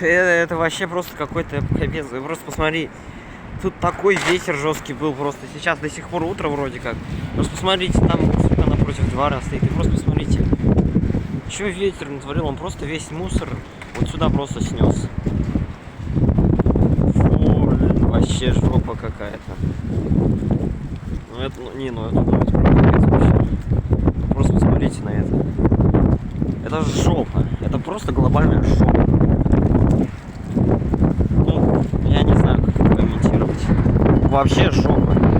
Это вообще просто какой-то капец. Вы просто посмотри. Тут такой ветер жесткий был просто. Сейчас до сих пор утро вроде как. Просто посмотрите, там мусорка напротив двора стоит. И просто посмотрите. Че ветер натворил? Он просто весь мусор вот сюда просто снес. Фу, блин, вообще жопа какая-то. Ну это, это вообще. Просто посмотрите на это. Это жопа. Это просто глобальная жопа. Ну, я не знаю, как это комментировать. Вообще жопа.